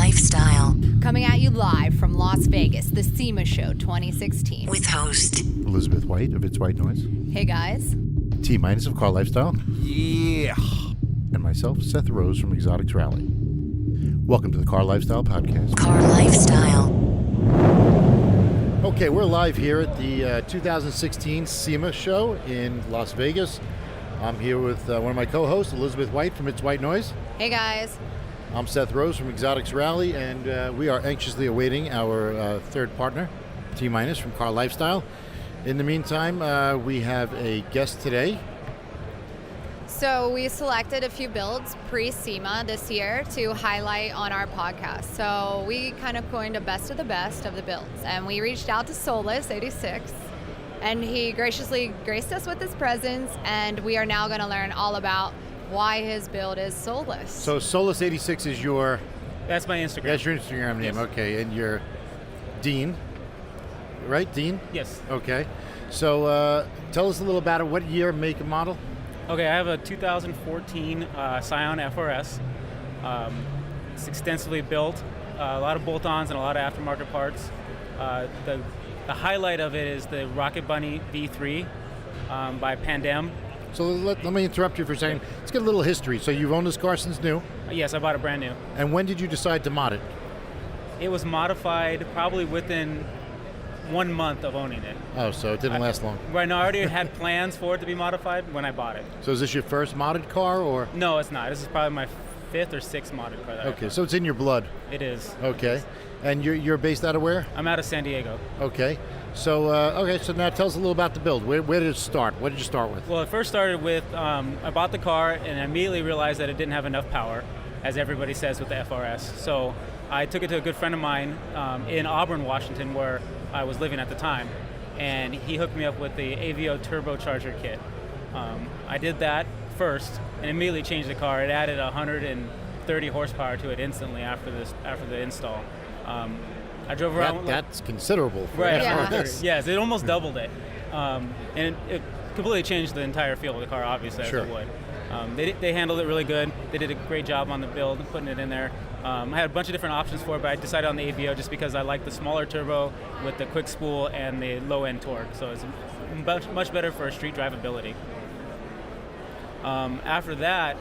CarLifestyle. Coming at you live from Las Vegas, the SEMA Show 2016. With host Elizabeth White of It's White Noise. Hey guys. T- of CarLifestyle. Yeah. And myself, Seth Rose from Exotics Rally. Welcome to the CarLifestyle Podcast. CarLifestyle. Okay, we're live here at the 2016 SEMA Show in Las Vegas. I'm here with one of my co-hosts, Elizabeth White from It's White Noise. Hey guys. I'm Seth Rose from Exotics Rally, and we are anxiously awaiting our third partner, T- from CarLifestyle. In the meantime, we have a guest today. So we selected a few builds pre-SEMA this year to highlight on our podcast. So we kind of coined a best of the builds. And we reached out to Solus 86, and he graciously graced us with his presence, and we are now going to learn all about why his build is Solus. So Solus 86 is your... That's my Instagram. That's your Instagram name, Yes. Okay. And you're Dean, right? Dean? Yes. Okay. So tell us a little about it. What year, make, and model? Okay, I have a 2014 Scion FRS. It's extensively built, a lot of bolt-ons and a lot of aftermarket parts. The highlight of it is the Rocket Bunny V3 by Pandem. So let me interrupt you for a second. Let's get a little history. So you've owned this car since new. Yes, I bought it brand new. And when did you decide to mod it? It was modified probably within 1 month of owning it. Oh, so it didn't last long. Right now, I already had plans for it to be modified when I bought it. So is this your first modded car, or? No, it's not. This is probably my 5th or 6th modded car that I Okay, bought. so it's in your blood. It is. Okay. And you're based out of where? I'm out of San Diego. Okay. So so now tell us a little about the build. Where did it start? What did you start with? Well, it first started with, I bought the car and I immediately realized that it didn't have enough power, as everybody says with the FRS. So I took it to a good friend of mine in Auburn, Washington, where I was living at the time, and he hooked me up with the AVO turbocharger kit. I did that first and immediately changed the car. It added 130 horsepower to it instantly after the install. I drove around. That's considerable. For Right. Yeah. Yes, it almost doubled it, and it completely changed the entire feel of the car. Obviously, as Sure. it would. They handled it really good. They did a great job on the build, putting it in there. I had a bunch of different options for it, but I decided on the AVO just because I like the smaller turbo with the quick spool and the low end torque. So it's much better for street drivability. After that,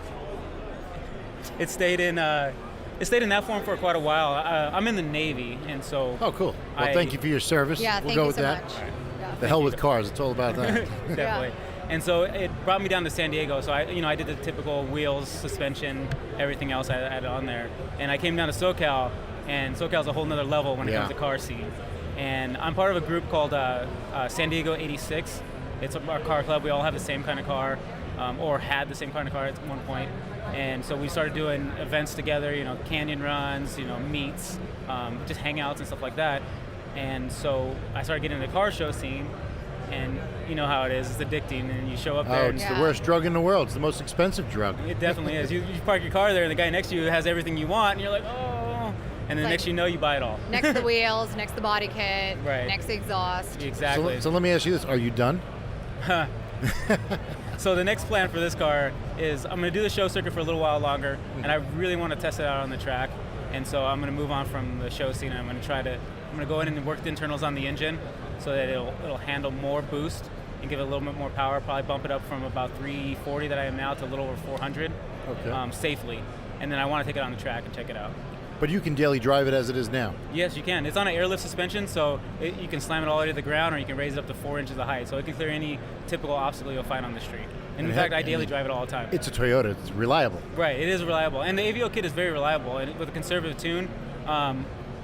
it stayed in that form for quite a while. I'm in the Navy, and so. Oh, cool. Well, thank you for your service. Yeah, we'll thank go you with so that. much. Yeah. The hell with cars. It's all about that. Definitely. And so it brought me down to San Diego. So I did the typical wheels, suspension, everything else I added on there. And I came down to SoCal, and SoCal's a whole nother level when it comes to car scene. And I'm part of a group called San Diego 86. It's our car club. We all have the same kind of car, or had the same kind of car at one point. And so we started doing events together, canyon runs, meets, just hangouts and stuff like that. And so I started getting into the car show scene. And you know how it is, it's addicting, and you show up there. It's the worst drug in the world. It's the most expensive drug. It definitely is. You park your car there, and the guy next to you has everything you want, and you're like, oh. And then next you know, you buy it all. Next to the wheels, next to the body kit, Right. next to exhaust. Exactly. So let me ask you this. Are you done? So the next plan for this car is I'm going to do the show circuit for a little while longer, and I really want to test it out on the track. And so I'm going to move on from the show scene, and I'm going to go in and work the internals on the engine so that it'll handle more boost and give it a little bit more power, probably bump it up from about 340 that I am now to a little over 400 safely. And then I want to take it on the track and check it out. But you can daily drive it as it is now. Yes, you can. It's on an airlift suspension, so you can slam it all the way to the ground, or you can raise it up to 4 inches of height. So it can clear any typical obstacle you'll find on the street. And in fact, I daily drive it all the time. It's a Toyota. It's reliable. Right, it is reliable. And the AVO kit is very reliable. And with a conservative tune,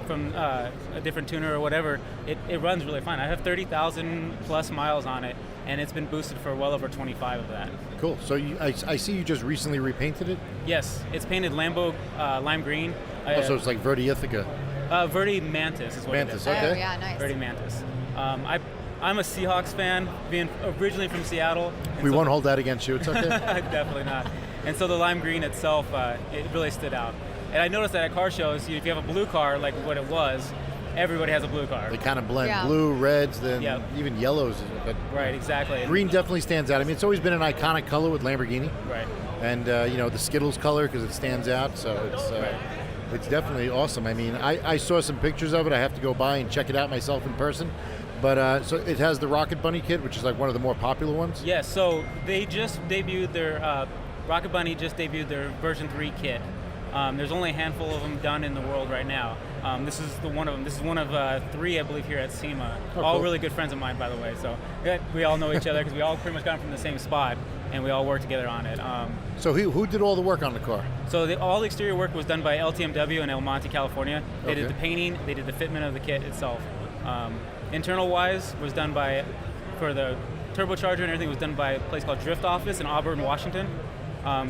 from a different tuner or whatever, it runs really fine. I have 30,000 plus miles on it, and it's been boosted for well over 25 of that. Cool. So I see you just recently repainted it? Yes, it's painted Lambo lime green. So it's like Verde Ithaca. Verde Mantis is what it is. Mantis, okay. Oh, yeah, nice. Verde Mantis. I'm a Seahawks fan, being originally from Seattle. We won't hold that against you. It's okay. Definitely not. And so the lime green itself, it really stood out. And I noticed that at car shows, if you have a blue car like what it was, everybody has a blue car. They kind of blend Yeah. blue, reds, then Yeah. even yellows. But Right, exactly. green definitely stands out. I mean, it's always been an iconic color with Lamborghini. Right. And, the Skittles color because it stands out. So it's Right. It's definitely awesome. I mean, I saw some pictures of it. I have to go by and check it out myself in person. But so it has the Rocket Bunny kit, which is like one of the more popular ones. Yes, so they just debuted their Rocket Bunny just debuted their version 3 kit. There's only a handful of them done in the world right now. This is one of them. This is one of 3, I believe, here at SEMA. All cool. really good friends of mine, by the way. So we all know each other because we all pretty much got from the same spot, and we all work together on it. So who did all the work on the car? So all the exterior work was done by LTMW in El Monte, California. They did the painting, they did the fitment of the kit itself. Internal-wise was done for the turbocharger and everything was done by a place called Drift Office in Auburn, Washington.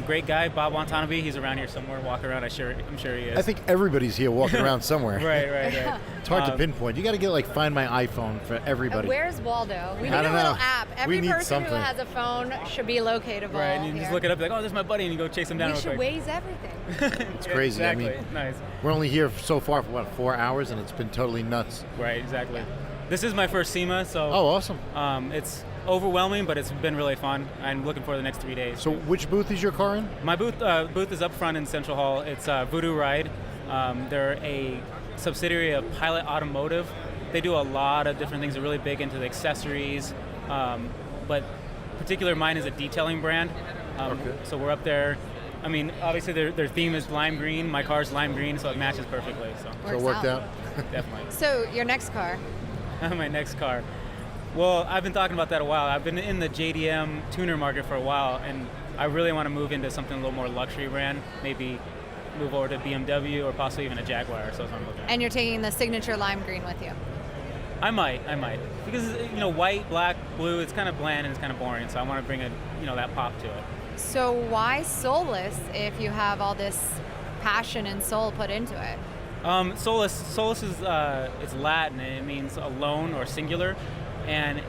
Great guy, Bob Watanabe. He's around here somewhere, walking around. I'm sure he is. I think everybody's here walking around somewhere. Right. It's hard to pinpoint. You got to get like Find My iPhone for everybody. Where's Waldo? We need I a don't little know. app. Every We need person who something. has a phone should be locatable. Right, and you just here. look it up like, oh, there's my buddy, and you go chase him down We real should quick. Waze everything. It's crazy. Exactly. I mean, Nice. we're only here so far for what, 4 hours, and it's been totally nuts. Right, exactly. This is my first SEMA, so Oh, awesome. it's overwhelming, but it's been really fun. I'm looking for the next 3 days. So which booth is your car in? My booth is up front in Central Hall. It's Voodoo Ride. They're a subsidiary of Pilot Automotive. They do a lot of different things. They're really big into the accessories, but particular mine is a detailing brand. Okay. So we're up there. I mean, obviously their theme is lime green. My car's lime green, so it matches perfectly. So So it worked out. definitely. So your next car. My next car. Well, I've been talking about that a while. I've been in the JDM tuner market for a while, and I really want to move into something a little more luxury brand. Maybe move over to BMW or possibly even a Jaguar. So that's what I'm looking at. And you're taking the signature lime green with you. I might, because white, black, blue, it's kind of bland and it's kind of boring. So I want to bring that pop to it. So why soulless if you have all this passion and soul put into it? Solus is it's Latin and it means alone or singular, and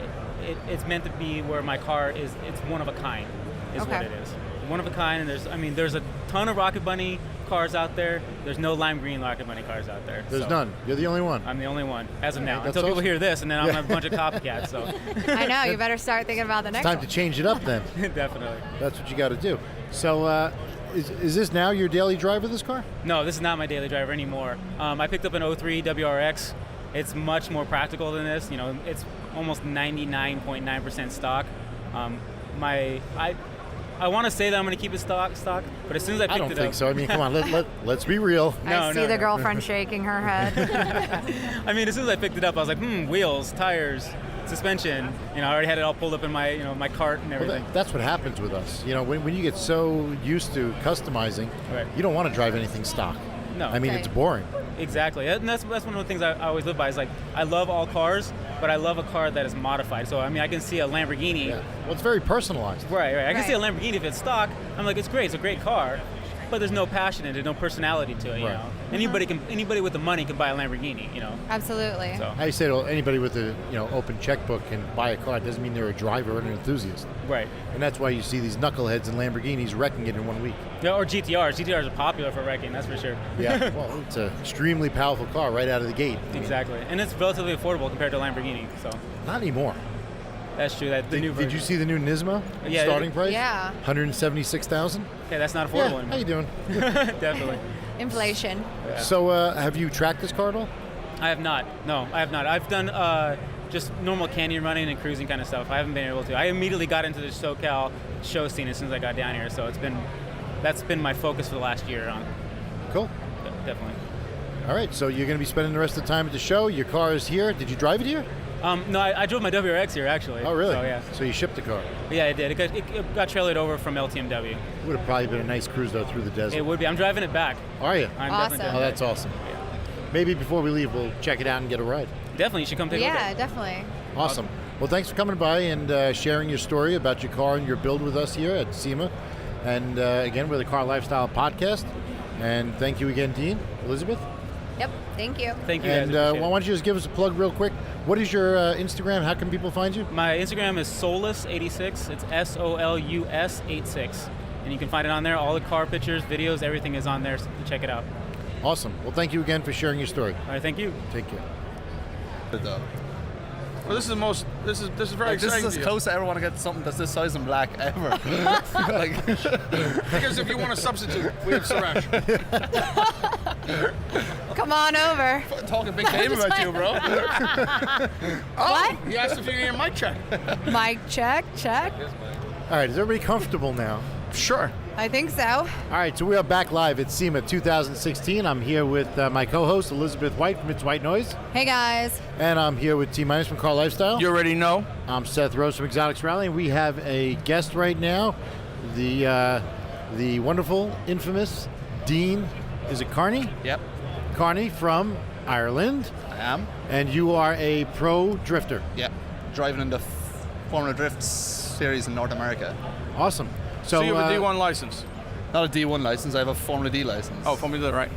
it's meant to be where my car is. It's one of a kind, is Okay. what it is. One of a kind, and there's a ton of Rocket Bunny cars out there. There's no lime green Rocket Bunny cars out there. There's so none. You're the only one. I'm the only one as of now. That's Until people awesome. hear this, and then I'm gonna have a bunch of copycats. So I know, you better start thinking about the next Time one. to change it up then. definitely. That's what you got to do. So is this now your daily driver, this car? No, this is not my daily driver anymore. I picked up an 03 WRX. It's much more practical than this. It's almost 99.9% stock. I want to say that I'm going to keep it stock, but as soon as I picked I don't it think up, so. I mean, come on, let's be real. I see the no. girlfriend shaking her head. I mean, as soon as I picked it up, I was like, wheels, tires, suspension. I already had it all pulled up in my, my cart and Well, everything. that's what happens with us. When you get so used to customizing, Right. you don't want to drive anything stock. No. I mean, Right. it's boring. Exactly, and that's one of the things I always live by. Is like, I love all cars, but I love a car that is modified. So I mean, I can see a Lamborghini. Yeah. Well, it's very personalized. Right. I can Right. see a Lamborghini if it's stock. I'm like, it's great, it's a great car, but there's no passion in it, no personality to it. Right. Anybody with the money can buy a Lamborghini. Absolutely. So I say to anybody with a open checkbook can buy a car. It doesn't mean they're a driver or an enthusiast. right. And that's why you see these knuckleheads in Lamborghinis wrecking it in 1 week. Yeah, or GTRs. GTRs are popular for wrecking, that's for sure. Yeah, well, it's an extremely powerful car right out of the gate. Exactly, and it's relatively affordable compared to Lamborghini. So Not anymore. that's true. That the new Did you see the new Nismo Yeah, starting price? Yeah. 176,000. Okay, that's not Yeah. affordable How anymore. you doing? Definitely. Inflation. Yeah. So, have you tracked this car at all? I have not. No, I have not. I've done just normal canyon running and cruising kind of stuff. I haven't been able to. I immediately got into the SoCal show scene as soon as I got down here, so that's been my focus for the last year on. Cool. Definitely. All right, so you're going to be spending the rest of the time at the show. Your car is here. Did you drive it here? No, I drove my WRX here actually. Oh, really? So yeah. So you shipped the car. Yeah, I did. It got trailered over from LTMW. It would have probably been a nice cruise, though, through the desert. It would be. I'm driving it back. Are you? I'm Awesome. definitely Oh, driving that's awesome. Maybe before we leave, we'll check it out and get a ride. it. Definitely, you should come take a look Yeah, at it. definitely. Awesome. Well, thanks for coming by and sharing your story about your car and your build with us here at SEMA. And again, we're the Car Lifestyle Podcast. And thank you again, Dean, Elizabeth. Yep. Thank you. Thank you guys. And appreciate why it. don't you just give us a plug real quick? What is your Instagram? How can people find you? My Instagram is Solus86. It's SOLUS 86. And you can find it on there. All the car pictures, videos, everything is on there, so check it out. Awesome. Well, thank you again for sharing your story. All right, thank you. Take care. Well, this is very Like, this exciting. is as to you. close I ever want to get to something that's this size and black ever. Like, Because if you want to substitute, we have Suresh. Come on over. Talking big game about you, bro. What? He asked if you can get a mic check. Mic check, check. All right, is everybody comfortable now? Sure. I think so. All right, so we are back live at SEMA 2016. I'm here with my co-host, Elizabeth White from It's White Noise. Hey guys. And I'm here with T-Minus from CarLifestyle. You already know. I'm Seth Rose from Exotics Rally, and we have a guest right now, the wonderful, infamous Dean, is it Carney? Yep, Carney from Ireland. I am. And you are a pro drifter. Yep, driving in the Formula Drift series in North America. Awesome. So you have a D1 license. Not a D1 license, I have a Formula D license. Oh, Formula D, right.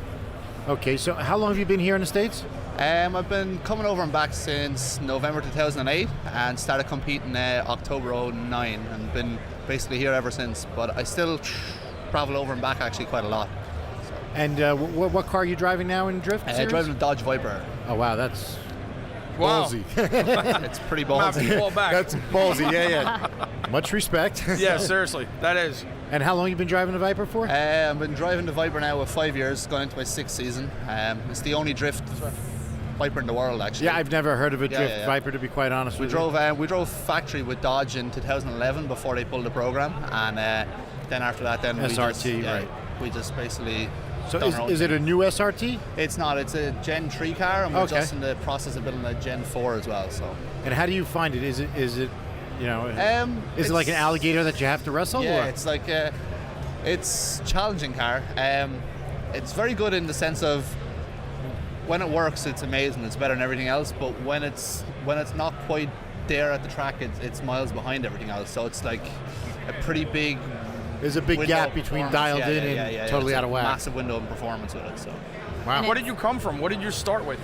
Okay, so how long have you been here in the States? I've been coming over and back since November 2008 and started competing October 09 and been basically here ever since. But I still travel over and back actually quite a lot. And what car are you driving now in drift series? Driving a Dodge Viper. Oh, wow, that's Wow. ballsy. It's pretty I'm gonna have ballsy. to fall back. That's ballsy, yeah. Much respect. Yeah, seriously, that is. And how long have you been driving the Viper for? I've been driving the Viper now for 5 years, going into my 6th season. It's the only drift Viper in the world, actually. Yeah, I've never heard of a Yeah, drift yeah, yeah. Viper, to be quite honest We with drove factory with Dodge in 2011 before they pulled the program, and then after that, then SRT, right. We just basically. you. So done our own is it thing. a new SRT? It's not. It's a Gen 3 car, and we're Okay. just in the process of building a Gen 4 as well. So. And how do you find it? Is it you know, is it like an it's- alligator that you have to wrestle? Yeah, or? it's like it's challenging car. It's very good in the sense of when it works, it's amazing. It's better than everything else. But when it's not quite there at the track, it's miles behind everything else. So it's like a pretty big. There's a big window gap of between performance. dialed in and totally It's out a of whack. Massive window of performance with it. So. Wow. Where did you come from? What did you start with?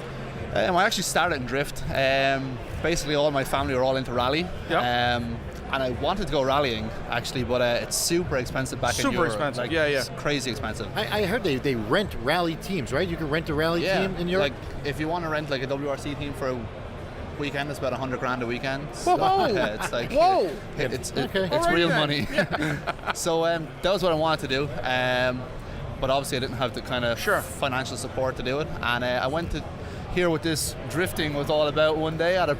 I actually started in drift. Basically, all my family were all into rally. Yep. And I wanted to go rallying, actually, but it's super expensive back in Super Europe. expensive, Like, yeah. It's crazy expensive. I heard they rent rally teams, right? You can rent a rally team in Europe? Like, if you want to rent like a WRC team for a weekend, it's about $100,000 a weekend. Whoa! Yeah, it's like Whoa! It's Okay. it's Alrighty real then. money. So that was what I wanted to do. But obviously I didn't have the kind of Sure. financial support to do it. And I went to hear what this drifting was all about one day at a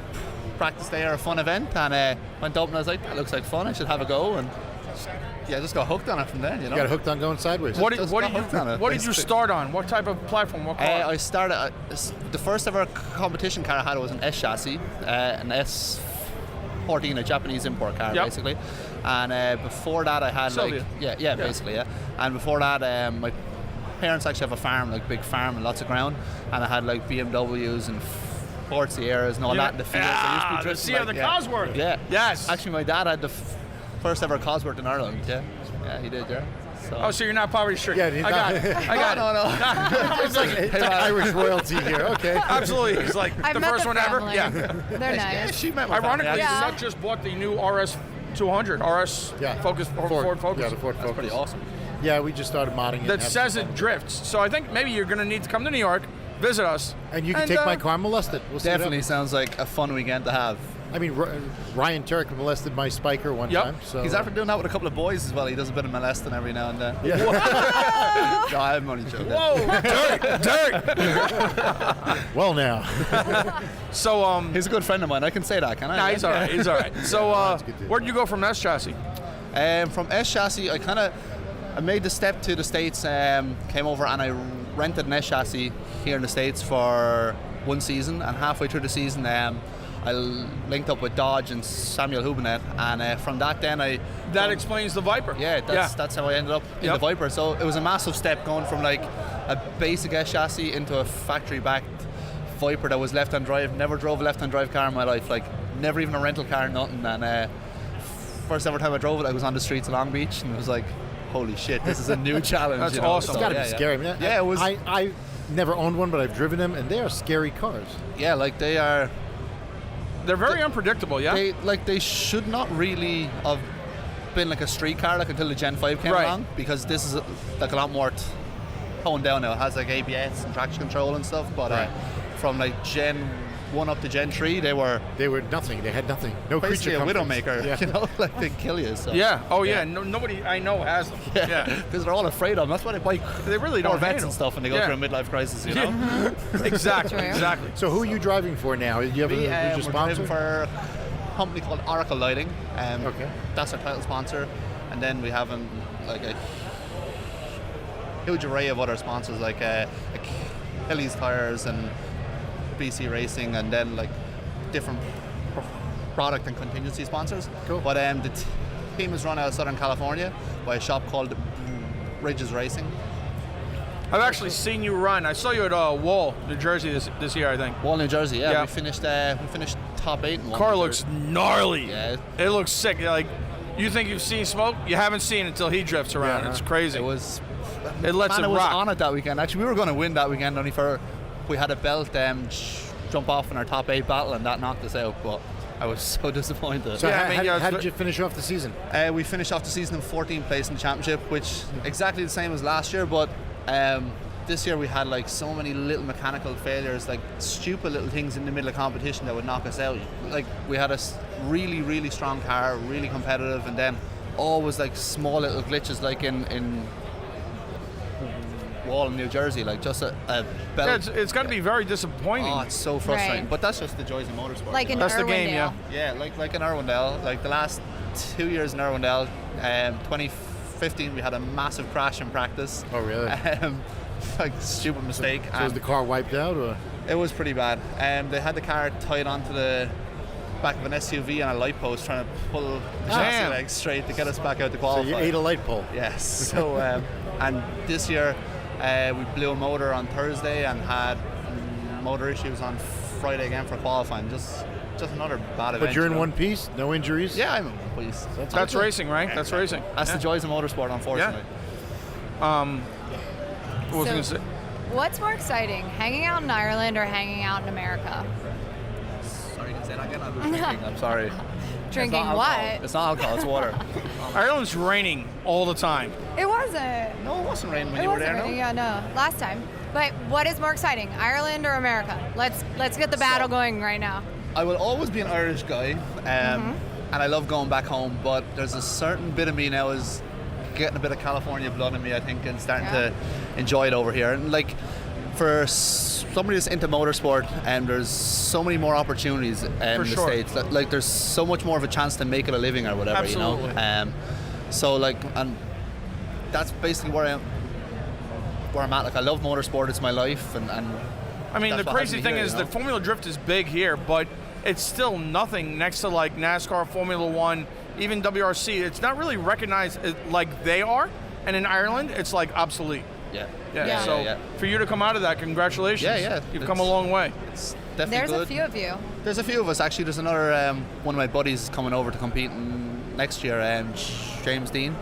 practice day or a fun event, and went up and I was like, that looks like fun, I should have a go. And yeah, I just got hooked on it from there, you know. You got hooked on going sideways. What Just got hooked on it, did you basically. start on? What type of platform? What car? I started, the first ever competition car I had was an S chassis, an S14, a Japanese import car, Yep. basically. And before that I had Soviet. yeah, basically, yeah. And before that, my parents actually have a farm, like big farm and lots of ground. And I had like BMWs and Ford Sierras and all that in the field. So I used to be the drifting, Sierra, like, the yeah. Cosworth. Yeah. Yes. Actually, my dad had the first ever Cosworth in Ireland. Yeah. Yeah, he did, yeah. So. Oh, so you're not poverty stricken. Yeah, he's I got not- it. I got no. it. It's like, It's like Irish royalty here. Okay. absolutely. He's like I've the met first the one ever. family. Yeah. They're Yeah, nice. she met my Ironically, family, Yeah. Seth just bought the new RS 200, RS Yeah. Focus, Ford Focus. Yeah, the Ford Focus. pretty awesome. Yeah, we just started modding it. That and have says some it fun. drifts. So I think maybe you're going to need to come to New York, visit us. And you can take my car and molest it. We'll see what Definitely happens. sounds like a fun weekend to have. I mean, Ryan Turk molested my Spiker one Yep. time. So He's after doing that with a couple of boys as well. He does a bit of molesting every now and then. Yeah. No, I'm only joking. Whoa, dirt. Well, now. So, He's a good friend of mine. I can say that, can I? nah, he's all right. He's all right. So, good dude. where'd you go from S chassis? From S chassis, I made the step to the States. Came over and I rented an S chassis here in the States for one season. And halfway through the season, I linked up with Dodge and Samuel Hubinet, and from that then That explains the Viper. yeah, that's how I ended up in Yep. the Viper. So it was a massive step going from like a basic S chassis into a factory-backed Viper that was left-hand drive. Never drove a left-hand drive car in my life, like never even a rental car, nothing. And first ever time I drove it, I was on the streets of Long Beach, and it was like, holy shit, this is a new challenge. That's you know? awesome. It's got to yeah, be yeah. scary. I mean, Yeah, it was. I never owned one, but I've driven them, and they are scary cars. Yeah, like they are. They're very unpredictable, yeah? They should not really have been like a street car like until the Gen 5 came Right. along, because this is like a lot more toned down now. It has like ABS and traction control and stuff, but Right. from like Gen 1 up to Gen 3, they were nothing. They had nothing. No basically creature a comforts. widowmaker. Yeah. You know, like they kill you. So. Yeah. Oh yeah. No, nobody I know has them. Yeah. Because they're all afraid of them. That's why they buy. They really don't Corvettes handle. and stuff when they go Yeah. through a midlife crisis. You know. Exactly. True. Exactly. So who are you driving for now? You have We, who's your we're sponsor? driving for a company called Oracle Lighting. Okay. That's our title sponsor, and then we have like a huge array of other sponsors like Hilly's Tires and BC Racing, and then like different product and contingency sponsors. Cool. But the team is run out of Southern California by a shop called Ridges Racing. I've actually seen you run. I saw you at Wall, New Jersey this year, I think. Wall, New Jersey. Yeah, Yeah. we finished top 8 in Wall. Car New looks Jersey. gnarly. Yeah. It looks sick. Like, you think you've seen smoke? You haven't seen it until he drifts around. Yeah. It's crazy. It was. It lets Man, it was rock. on it that weekend. Actually, we were going to win that weekend, only for we had a belt jump off in our top 8 battle, and that knocked us out. But I was so disappointed. So Yeah, how, I mean, how- yeah, how it's- did you finish off the season? We finished off the season in 14th place in the championship, which exactly the same as last year. But this year we had like so many little mechanical failures, like stupid little things in the middle of competition that would knock us out. Like we had a really, really strong car, really competitive, and then always like small little glitches, like in Wall in New Jersey, like just a belt. Yeah, it's got to be very disappointing. Oh, it's so frustrating. Right. But that's just the joys of motorsport. Like in That's the game, Irwindale. yeah. Yeah, like in Irwindale, like the last 2 years in Irwindale, 2015 we had a massive crash in practice. Oh, really? Like stupid mistake. So was and the car wiped out, or? it was pretty bad. They had the car tied onto the back of an SUV and a light post, trying to pull the chassis Damn. legs straight to get us back out to So qualify. you ate a light pole. Yes. So and this year we blew a motor on Thursday and had motor issues on Friday again for qualifying. Just another bad event. But you're in you know? one piece, no injuries. Yeah, I'm in one piece. That's racing, right? That's racing. That's the joys of motorsport, unfortunately. What was I gonna So- say? What's more exciting, hanging out in Ireland or hanging out in America? Sorry, you can say that again. I'm drinking. I'm sorry. Drinking It's not what? alcohol. It's not alcohol. It's water. Ireland's raining all the time. It wasn't. No, it wasn't raining when It you were wasn't there. raining, No? yeah, no. Last time. But what is more exciting, Ireland or America? Let's get the battle going right now. I will always be an Irish guy, and I love going back home. But there's a certain bit of me now is getting a bit of California blood in me, I think, and starting Yeah. to enjoy it over here. And like for somebody that's into motorsport, there's so many more opportunities in the sure. States. Like there's so much more of a chance to make it a living or whatever, Absolutely. you know. So like, and that's basically where I'm at. Like I love motorsport; it's my life, and I mean, that's the what has crazy me thing here, is you know? that Formula Drift is big here, but it's still nothing next to like NASCAR, Formula One, even WRC. It's not really recognized like they are. And in Ireland, it's like obsolete. yeah, Yeah. So for you to come out of that, congratulations. Yeah. You've come a long way. It's definitely There's good. a few of you. There's a few of us actually. There's another one of my buddies coming over to compete next year. James Dean,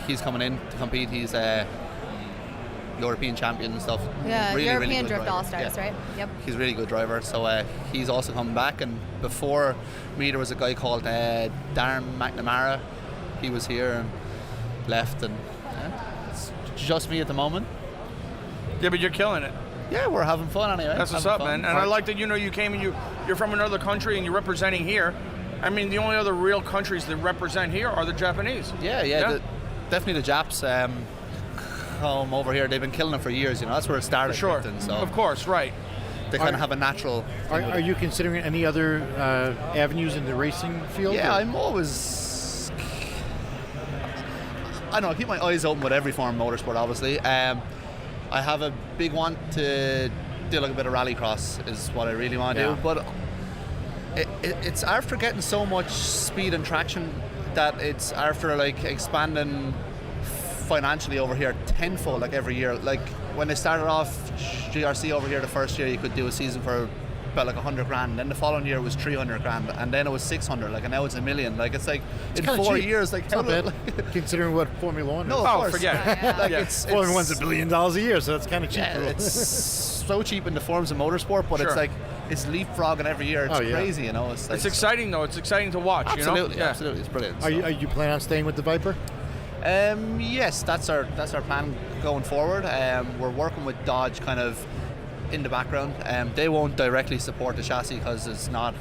he's coming in to compete. He's a European champion and stuff. Yeah, Really, European really good Drift driver. All-Stars, Yeah. right? Yep. He's a really good driver. So he's also coming back. And before me, there was a guy called Darren McNamara. He was here and left, and it's just me at the moment. Yeah, but you're killing it. Yeah, we're having fun anyway. That's what's Having up, fun. man. And I like that you came and you're from another country and you're representing here. I mean, the only other real countries that represent here are the Japanese. Yeah. Definitely the Japs come over here. They've been killing it for years. You know, that's where it started. For sure. Drifting, so Of course, right. they kind of have a natural. thing with Are it. you considering any other avenues in the racing field? Yeah, or- I'm always. I don't know. I keep my eyes open with every form of motorsport. Obviously, I have a big want to do like a bit of rallycross. Is what I really want to Yeah. do. But it's after getting so much speed and traction that it's after like expanding financially over here tenfold like every year. Like when they started off GRC over here the first year, you could do a season for about like 100 grand. Then the following year it was 300 grand, and then it was 600. Like, and now it's $1 million. Like it's like in kinda 4 cheap. years. Like It's not bad, considering what Formula One no, is. of Oh, course. forget it. Yeah. Like Yeah. Formula One's $1 billion a year, so it's kind of cheap. Yeah, it's so cheap in the forms of motorsport, but Sure. it's like it's leapfrogging every year. It's Oh, yeah. crazy, you know. It's like It's exciting though. It's exciting to watch. Absolutely, You know? Yeah. absolutely, it's brilliant. Are you planning on staying with the Viper? Yes, that's our plan going forward. We're working with Dodge kind of in the background. They won't directly support the chassis because it's not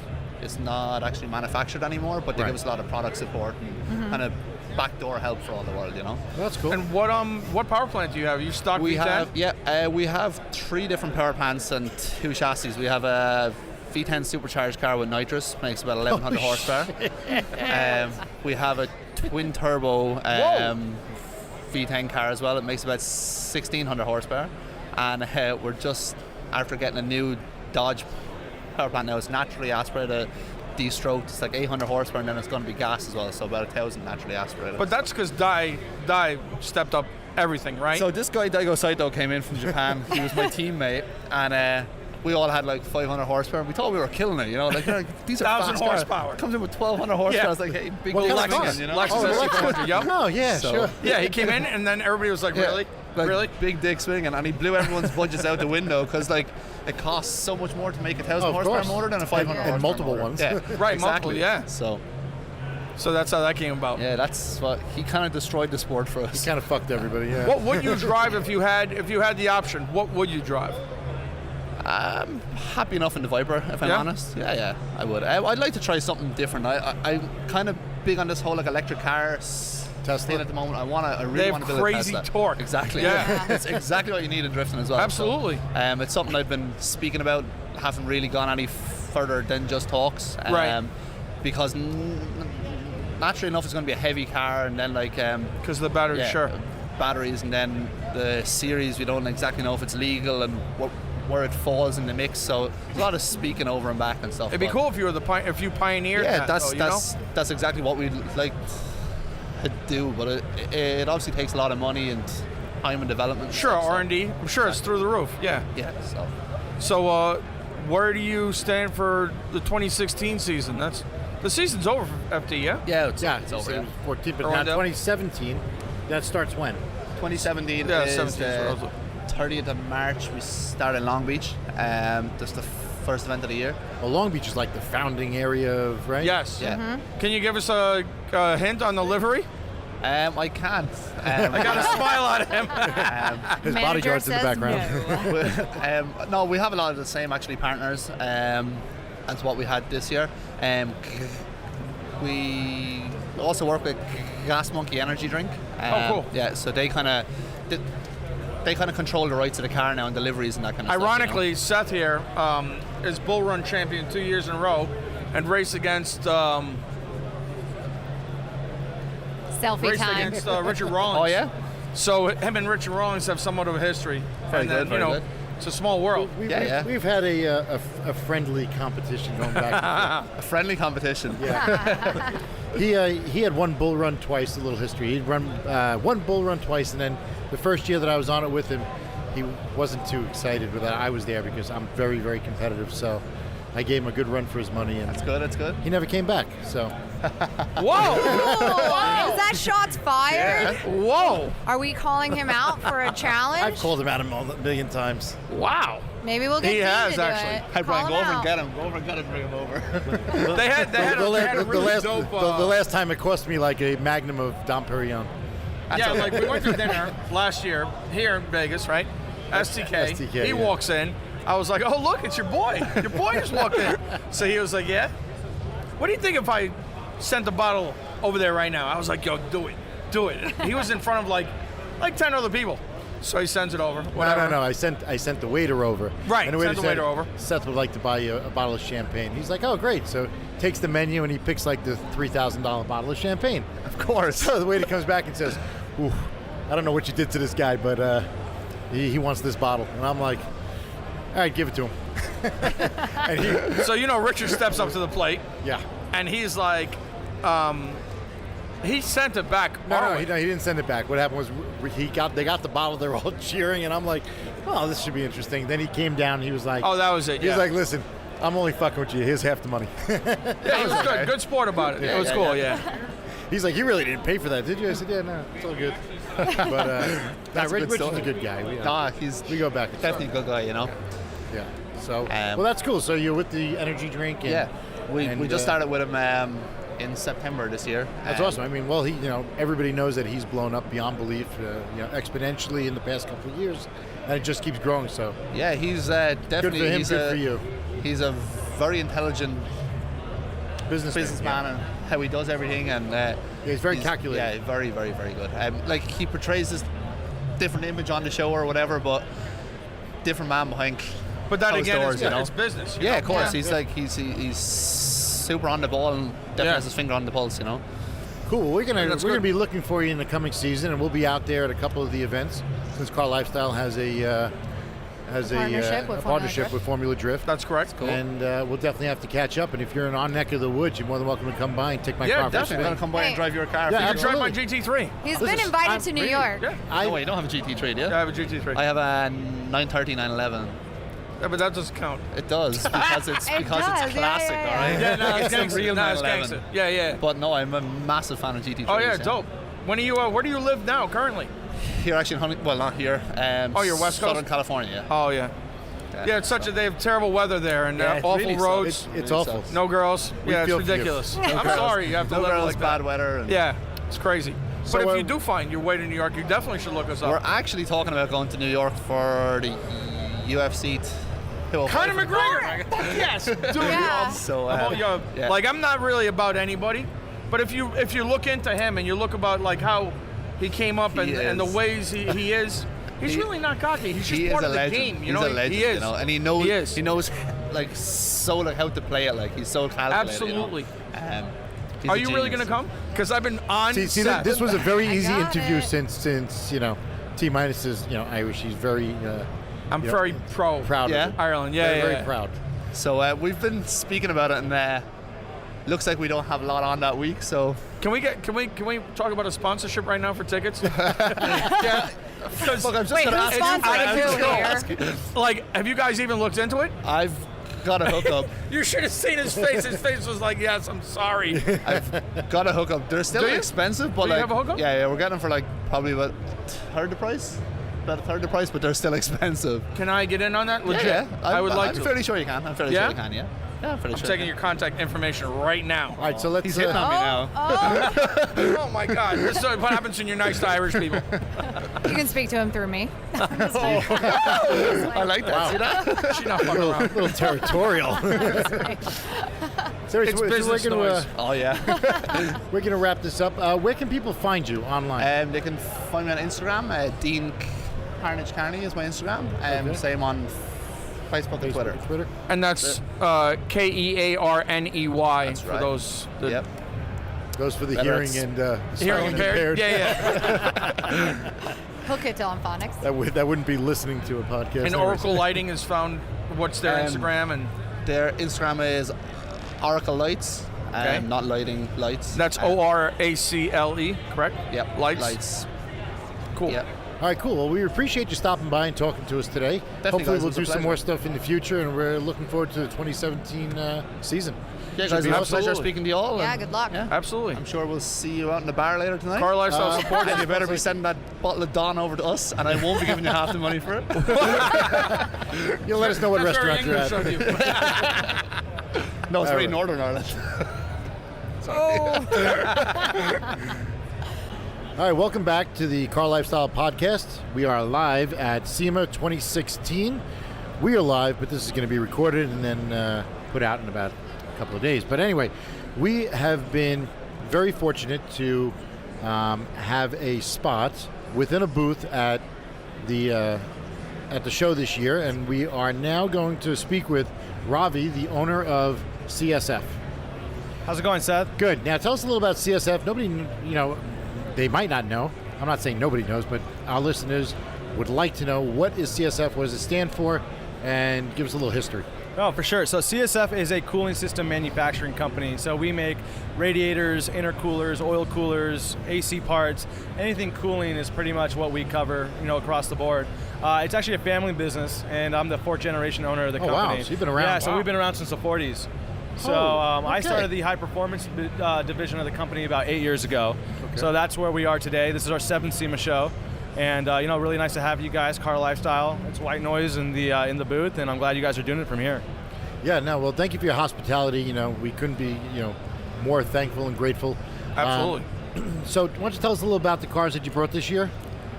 actually manufactured anymore, but they Right. give us a lot of product support and kind of backdoor help for all the world, you know. That's cool. And what power plant do you have? You stock We V10? we have 3 different power plants and 2 chassis. We have a V10 supercharged car with nitrous, makes about 1100 horsepower. We have a twin turbo V10 car as well. It makes about 1600 horsepower. And we're just after getting a new Dodge power plant now. It's naturally aspirated, de-stroked. It's like 800 horsepower, and then it's going to be gas as well, so about 1,000 naturally aspirated. But that's because Dai stepped up everything, right? So this guy Daigo Saito came in from Japan. He was my teammate, and we all had like 500 horsepower. And we thought we were killing it, you know. Like these are 1,000 fast cars. horsepower. Comes in with 1,200 horsepower. Yeah. I was like, hey, big What old kind of car? Lexus, you know. Lexus SC400, yep. Oh, yeah, So- sure. Yeah, he came in and then everybody was like, really? Like, Really? big dick swinging, and he blew everyone's budgets out the window because like it costs so much more to make a 1,000 Of horsepower course. motor than a 500 horsepower And multiple motor. ones. Yeah, Right, exactly. multiple, yeah. So that's how that came about. Yeah, that's what he kind of destroyed the sport for us. He kind of fucked everybody, yeah. What would you drive if you had the option? What would you drive? Happy enough in the Viper, if I'm Yeah? honest. Yeah, I would. I'd like to try something different. I'm kind of big on this whole like electric car Tesla? thing at the moment. I They really have want to build a crazy Tesla. torque. Exactly. Yeah. It's exactly what you need in drifting as well. Absolutely. So, it's something I've been speaking about. Haven't really gone any further than just talks. Right. Because naturally enough, it's going to be a heavy car, and then like Because of the battery, yeah, sure. batteries, and then the series, we don't exactly know if it's legal and where it falls in the mix. So there's a lot of speaking over and back and stuff. It'd be but cool if you were if you pioneered Yeah, that, that's though, you know? that's exactly what we'd like to do. But it obviously takes a lot of money and time and development. and Sure, stuff, so- R&D. I'm sure it's through the roof. Yeah. Yeah. So So, where do you stand for the 2016 season? The season's over for FD, yeah? yeah, Yeah, it's over. it Yeah. was 14, but Or now window. 2017, that starts when? 2017 Yeah, is 17 is what I was the looking. 30th of March. We start in Long Beach. That's the first event of the year. Well, Long Beach is like the founding area of, right? Yes. Yeah. Can you give us a hint on the livery? I can't. I got a smile out of him. His Manager bodyguard's in the says background. no. No, we have a lot of the same actually partners as what we had this year. We also work with Gas Monkey Energy Drink. Cool. Yeah, so they kind of control the rights of the car now and deliveries and that kind of Ironically, Seth here is Bull Run champion 2 years in a row and raced against Selfie time. Richard Rawlings. Oh yeah, So him and Richard Rawlings have somewhat of a history. Very and good, then, very good. It's a small world. We've had a friendly competition going back. a friendly competition. He had one bull run twice. A little history. He'd run one bull run twice, and then the first year that I was on it with him, he wasn't too excited with that. I was there because I'm very, very competitive. So I gave him a good run for his money, and That's good. That's good. he never came back. So Whoa! Is that shots fired? Whoa! Are we calling him out for a challenge? I've called him out a million times. Wow! Maybe we'll get He Dean has, to do actually. it. Hey Brian, Call go over out. and get him. Go over and get him. Bring him over. They had a really dope. The last time it cost me like a magnum of Dom Perignon. Yeah, like we went to dinner last year here in Vegas, right? STK. STK, He yeah. walks in. I was like, "Oh, look, it's your boy. Your boy just walked in." So he was like, "Yeah. What do you think if I sent the bottle over there right now?" I was like, "Yo, do it." He was in front of like 10 other people. So he sends it over. Whatever. No. I sent the waiter over. Right, And the waiter sent the waiter said, over. Seth would like to buy you a bottle of champagne. He's like, oh, great. So takes the menu and he picks like the $3,000 bottle of champagne. Of course. So the waiter comes back and says, ooh, I don't know what you did to this guy, but he wants this bottle. And I'm like, all right, give it to him. And he, So Richard steps up to the plate yeah. and he's like, he sent it back. No, he didn't send it back. What happened was they got the bottle. They're all cheering, and I'm like, "Oh, this should be interesting." Then he came down. He was like, Oh, that was it. He Yeah. was like, "Listen, I'm only fucking with you. Here's half the money." Yeah, he was good. Good sport about it. Yeah, It was yeah, cool. yeah. Yeah. He's like, "You really didn't pay for that, did you?" I said, "Yeah, no, it's all good." But That's a good Richard's story. a good guy. Nah, We go back. and definitely a good guy, you know. forth. Yeah. So, Um, well, that's cool. So you're with the energy drink. And, Yeah, we and, just started with him in September this year. That's awesome. I mean, well, everybody knows that he's blown up beyond belief, exponentially in the past couple of years. and it just keeps growing. So Yeah, he's definitely good for him. he's Good for you. He's a very intelligent businessman yeah. and how he does everything, and He's very calculated. Yeah, very, very, very good. Like he portrays this different image on the show or whatever, but different man behind. But that closed again doors, is you know? it's business. you Yeah, know? of course. Yeah. He's super on the ball and definitely Yeah. has his finger on the pulse, you know. Cool. We're gonna That's we're gonna good. be looking for you in the coming season, and we'll be out there at a couple of the events since CarLifestyle has a Partnership with Formula partnership Drift. with Formula Drift. That's correct. And we'll definitely have to catch up. And if you're in our neck of the woods, you're more than welcome to come by and take my Yeah, car for a definitely. I'm spin. gonna come by Hey. and drive your car. Yeah, You drive my absolutely. GT3. He's Listen, been invited I'm to New really- York. Yeah. No way, you don't have a GT3, do you? I have a GT3. I have a 930, 911. Yeah, but that doesn't count. It does because it's It because does, it's yeah, classic, yeah, yeah. all right? Yeah, no, it's a gangster. real No, it's 911. gangster. Yeah, yeah. But no, I'm a massive fan of GT3s. Oh yeah, dope. When are you? Where do you live now? Currently? Here actually, in well, not here. Oh, you're West Coast? Southern California. Oh yeah. Yeah, it's such a. They have terrible weather there and Yeah, it's awful really roads. sucks. It's Really awful. sucks. No girls. We Yeah, it's feel for you. ridiculous. No I'm girls. sorry, you have to No live girls, like bad that. weather. And Yeah, it's crazy. So, But if you do find your way to New York, you definitely should look us We're up. actually talking about going to New York for the UFC. Conor McGregor. Fuck yes, dude. Yeah. So, I'm all- yo, yeah. Like I'm not really about anybody, but if you look into him and you look about like how he came up He and the is. ways he is, he's He- really not cocky. He's just he part is of a the legend. game. You He's know, a legend, he is. you know, and he knows like so like how to play it. Like he's so calculated. Absolutely. You know? He's Are a you really genius. gonna come? Because I've been on See, set. this was a very I easy got interview it. since T Minus is Irish. He's very I'm you know, very pro proud Yeah? of it. Ireland. Yeah, very, yeah, very proud. So we've been speaking about it, and looks like we don't have a lot on that week. So Can we talk about a sponsorship right now for tickets? yeah, Because look, I'm just Wait, gonna who's ask you- sponsoring I'm who just gonna here? ask you. like, have you guys even looked into it? I've got a hookup. You should have seen his face. His face was like, "Yes, I'm sorry." I've got a hookup. They're still Do you? expensive, but Do you like have a hookup? yeah, we're getting them for like probably about third the price. About a third the price, but they're still expensive. Can I get in on that? Legit. Yeah, I would like I'm to. fairly sure you can. I'm fairly Yeah? sure you can. Yeah. Yeah, I'm fairly I'm sure. taking you your contact information right now. All right, so let's He's hitting on me now. Oh my God! This is what happens when you're nice to Irish people. You can speak to him through me. I like that. See that? She's not fucking around. a little territorial. Seriously, It's so business noise. Oh yeah. we're gonna wrap this up. Where can people find you online? They can find me on Instagram. Dean Carnage Carney is my Instagram. Okay. Same on Facebook and Twitter. Twitter. And that's Kearney That's for right. those. The Yep. Goes for the Better hearing it's- and Hearing spelling impaired. Yeah, Hook it to on phonics. That wouldn't be listening to a podcast. And anyways. Oracle Lighting has found what's their Instagram, and Their Instagram is Oracle Lights. Okay. Not lighting lights. that's ORACLE, correct? Yep. Lights. Cool. Yep. All right, cool. Well, we appreciate you stopping by and talking to us today. Hopefully, guys, it we'll was a do some pleasure. more stuff in the future, and we're looking forward to the 2017 season. Yeah, Should guys, be it was a awesome. pleasure speaking to you all. Yeah, and- good luck. Yeah. Absolutely. I'm sure we'll see you out in the bar later tonight. CarLifestyle support. And you better be sending that bottle of Dawn over to us, and I won't be giving you half the money for it. You'll let us know what That's very restaurant you're English at. of you. No, it's All very right. Northern Ireland. All right, welcome back to the Car Lifestyle Podcast. We are live at SEMA 2016. We are live, but this is going to be recorded and then put out in about a couple of days. But anyway, we have been very fortunate to have a spot within a booth at the show this year, and we are now going to speak with Ravi, the owner of CSF. How's it going, Seth? Good. Now tell us a little about CSF. Nobody, they might not know. I'm not saying nobody knows, but our listeners would like to know, what is CSF, what does it stand for, and give us a little history. Oh, for sure. So CSF is a cooling system manufacturing company. So we make radiators, intercoolers, oil coolers, AC parts. Anything cooling is pretty much what we cover, across the board. It's actually a family business, and I'm the fourth generation owner of the company. Wow. So you've been around. Yeah, so Wow. we've been around since the 40s. So I okay. started the high performance division of the company about 8 years ago. So that's where we are today. This is our 7th SEMA show. And really nice to have you guys, Car Lifestyle. It's white noise in the booth, and I'm glad you guys are doing it from here. Yeah, no, well, thank you for your hospitality. We couldn't be, more thankful and grateful. Absolutely. So why don't you tell us a little about the cars that you brought this year?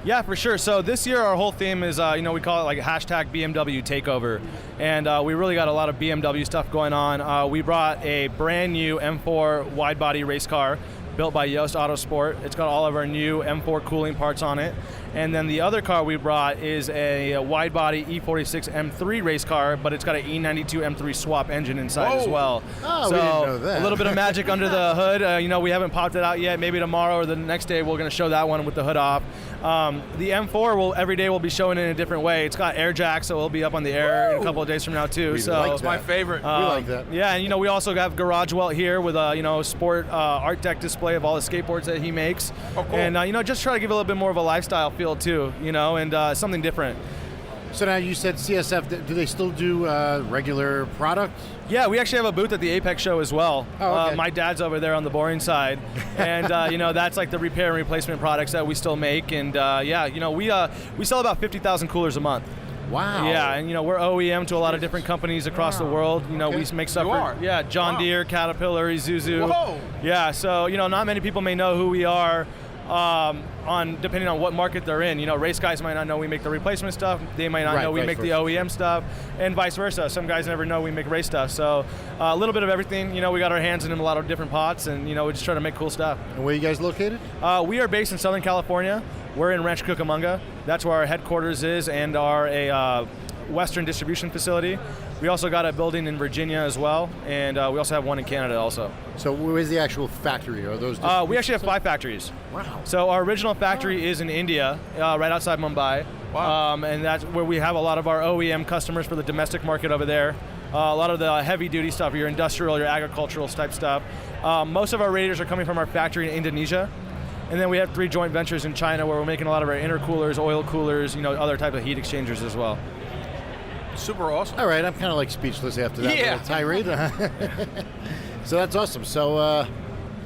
Yeah, for sure. So this year our whole theme is, we call it like hashtag BMW Takeover. And we really got a lot of BMW stuff going on. We brought a brand new M4 wide body race car built by Yost Autosport. It's got all of our new M4 cooling parts on it. And then the other car we brought is a wide body E46 M3 race car, but it's got an E92 M3 swap engine inside as well. Oh, so we didn't know that. A little bit of magic under the hood. We haven't popped it out yet. Maybe tomorrow or the next day we're going to show that one with the hood off. The M4 every day we'll be showing it in a different way. It's got air jacks, so it'll be up on the air in a couple of days from now too. Like my favorite. We like that. Yeah, and we also have Garage Welt here with a sport art deck display of all the skateboards that he makes. Oh, cool. And just try to give a little bit more of a lifestyle feel too, and something different. So now you said CSF, do they still do regular product? Yeah, we actually have a booth at the Apex show as well. Oh, okay. My dad's over there on the boring side, and that's like the repair and replacement products that we still make. And we sell about 50,000 coolers a month. Wow. Yeah, and we're OEM to a lot of different companies across the world. We make stuff. You are? Yeah, John Deere, Caterpillar, Isuzu. Whoa. Yeah, so not many people may know who we are. Depending on what market they're in. Race guys might not know we make the replacement stuff. They might not know we make the OEM stuff, and vice versa. Some guys never know we make race stuff. So a little bit of everything. We got our hands in a lot of different pots, and we just try to make cool stuff. And where are you guys located? We are based in Southern California. We're in Rancho Cucamonga. That's where our headquarters is, and our Western distribution facility. We also got a building in Virginia as well, and we also have one in Canada also. So where's the actual factory? Are those? We actually have 5 factories. Wow. So our original factory is in India, right outside Mumbai. Wow. And that's where we have a lot of our OEM customers for the domestic market over there. A lot of the heavy duty stuff, your industrial, your agricultural type stuff. Most of our radiators are coming from our factory in Indonesia. And then we have 3 joint ventures in China where we're making a lot of our intercoolers, oil coolers, other type of heat exchangers as well. Super awesome. All right, I'm kind of like speechless after that little tirade. So that's awesome. So,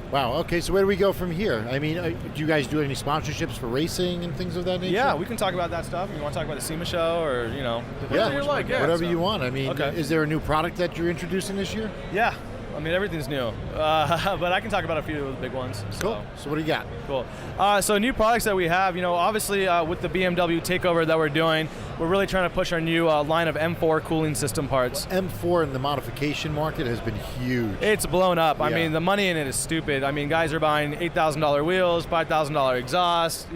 wow. Okay, so where do we go from here? I mean, do you guys do any sponsorships for racing and things of that nature? Yeah, we can talk about that stuff. You want to talk about the SEMA show or, whatever you want. I mean, okay. Is there a new product that you're introducing this year? Yeah. I mean, everything's new, but I can talk about a few of the big ones. Cool. So what do you got? Cool. So new products that we have, obviously with the BMW takeover that we're doing, we're really trying to push our new line of M4 cooling system parts. M4 in the modification market has been huge. It's blown up. I Yeah. mean, the money in it is stupid. I mean, guys are buying $8,000 wheels, $5,000 exhaust,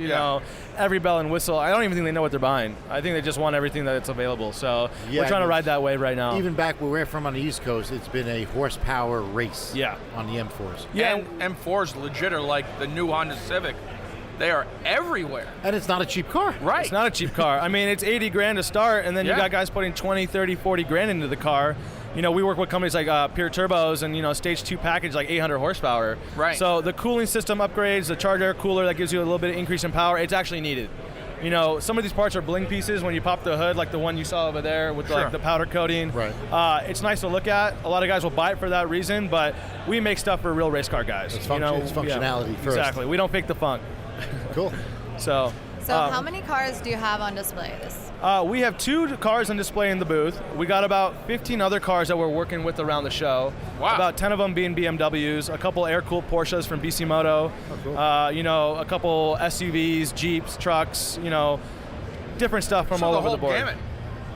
every bell and whistle. I don't even think they know what they're buying. I think they just want everything that's available. So we're trying to ride that wave right now. Even back where we're from on the East Coast, it's been a horsepower race on the M4s. Yeah, and M4s legit are like the new Honda Civic. They are everywhere. And it's not a cheap car. Right. It's not a cheap car. I mean, it's $80,000 to start, and then you got guys putting 20, 30, 40 grand into the car. We work with companies like Pure Turbos and, Stage 2 package, like 800 horsepower. Right. So the cooling system upgrades, the charge air cooler that gives you a little bit of increase in power, it's actually needed. Some of these parts are bling pieces when you pop the hood, like the one you saw over there with like the powder coating. Right. It's nice to look at. A lot of guys will buy it for that reason, but we make stuff for real race car guys. It's functionality first. Exactly. We don't fake the funk. Cool. So how many cars do you have on display we have 2 cars on display in the booth. We got about 15 other cars that we're working with around the show. Wow. About 10 of them being BMWs, a couple air-cooled Porsches from BC Moto, cool. A couple SUVs, Jeeps, trucks, different stuff from all over the board. Gamut.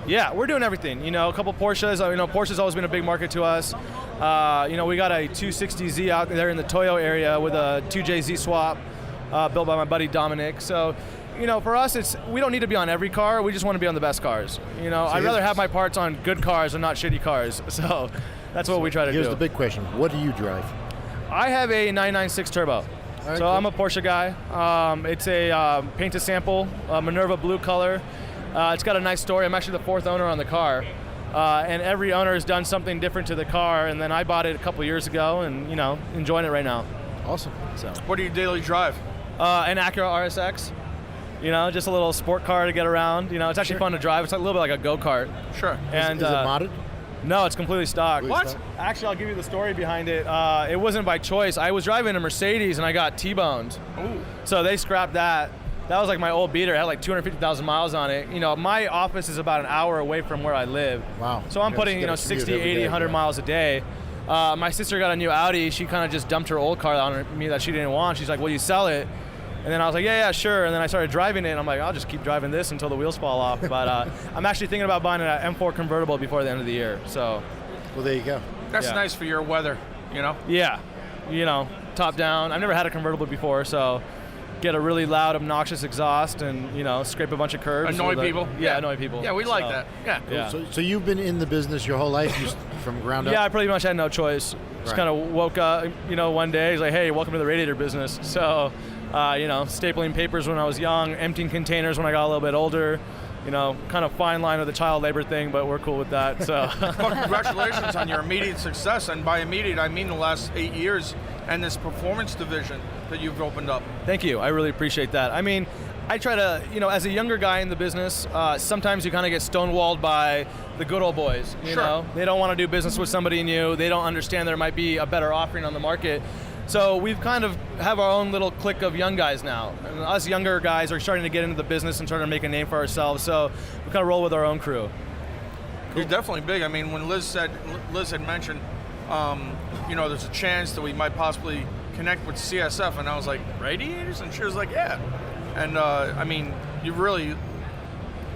Yeah, we're doing everything. A couple Porsches. Porsche's always been a big market to us. We got a 260Z out there in the Toyo area with a 2JZ swap built by my buddy Dominic. So, for us, we don't need to be on every car. We just want to be on the best cars. I'd rather have my parts on good cars and not shitty cars. So that's what we try to do. Here's the big question. What do you drive? I have a 996 Turbo. Right, so cool. I'm a Porsche guy. It's a paint to sample, Minerva blue color. It's got a nice story. I'm actually the 4th owner on the car. And every owner has done something different to the car. And then I bought it a couple years ago and, enjoying it right now. Awesome. So What do you daily drive? an Acura RSX. Just a little sport car to get around. It's actually fun to drive. It's a little bit like a go-kart. Sure. And is it modded? No, it's completely stock. Completely What? stock? Actually, I'll give you the story behind it. It wasn't by choice. I was driving a Mercedes and I got T-boned. Ooh. So they scrapped that. That was like my old beater. It had like 250,000 miles on it. My office is about an hour away from where I live. Wow. So I'm You putting, gotta commute 60, every 80, day, 100 yeah. miles a day. My sister got a new Audi. She kind of just dumped her old car on me that she didn't want. She's like, will you sell it? And then I was like, yeah, sure. And then I started driving it, and I'm like, I'll just keep driving this until the wheels fall off. But I'm actually thinking about buying an M4 convertible before the end of the year. So, well, there you go. That's nice for your weather, you know? Yeah, top down. I've never had a convertible before, so get a really loud, obnoxious exhaust and, scrape a bunch of curbs. Annoy people. Yeah, annoy people. Yeah, we like that. Yeah. Cool. Yeah. So you've been in the business your whole life, from ground up? Yeah, I pretty much had no choice. Just kind of woke up, one day, he's like, hey, welcome to the radiator business. So, stapling papers when I was young, emptying containers when I got a little bit older, kind of fine line with the child labor thing, but we're cool with that. So, well, congratulations on your immediate success. And by immediate, I mean the last 8 years and this performance division that you've opened up. Thank you. I really appreciate that. I mean, I try to, as a younger guy in the business, sometimes you kind of get stonewalled by the good old boys. You know, they don't want to do business with somebody new. They don't understand there might be a better offering on the market. So we've kind of have our own little clique of young guys now. And us younger guys are starting to get into the business and starting to make a name for ourselves. So we kind of roll with our own crew. You're definitely big. I mean, when Liz had mentioned, there's a chance that we might possibly connect with CSF, and I was like, radiators? And she was like, yeah. And I mean, you've really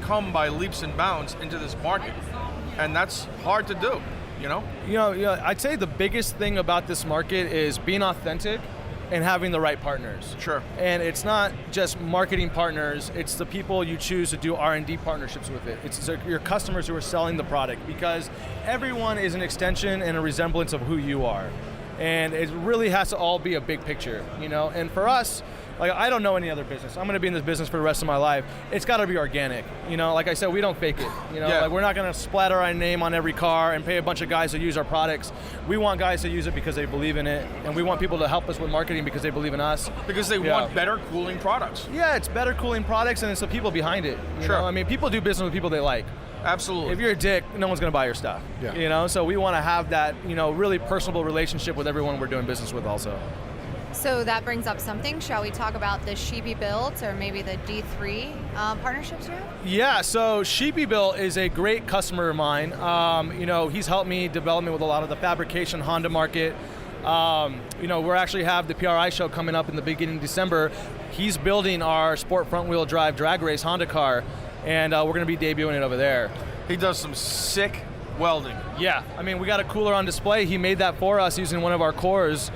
come by leaps and bounds into this market, and that's hard to do. I'd say the biggest thing about this market is being authentic and having the right partners. Sure. And it's not just marketing partners, it's the people you choose to do R&D partnerships with it. It's your customers who are selling the product, because everyone is an extension and a resemblance of who you are. And it really has to all be a big picture, And for us, like, I don't know any other business. I'm going to be in this business for the rest of my life. It's got to be organic. Like I said, we don't fake it. Like, we're not going to splatter our name on every car and pay a bunch of guys to use our products. We want guys to use it because they believe in it, and we want people to help us with marketing because they believe in us. Because they want better cooling products. Yeah, it's better cooling products, and it's the people behind it. You know? I mean, people do business with people they like. Absolutely. If you're a dick, no one's going to buy your stuff. Yeah. So we want to have that, really personable relationship with everyone we're doing business with also. So that brings up something. Shall we talk about the Sheepy Builds or maybe the D3 partnerships you have? Yeah, so Sheepy Built is a great customer of mine. He's helped me develop me with a lot of the fabrication Honda market. We actually have the PRI show coming up in the beginning of December. He's building our sport front wheel drive drag race Honda car, and we're going to be debuting it over there. He does some sick welding. Yeah, I mean, we got a cooler on display. He made that for us using one of our cores.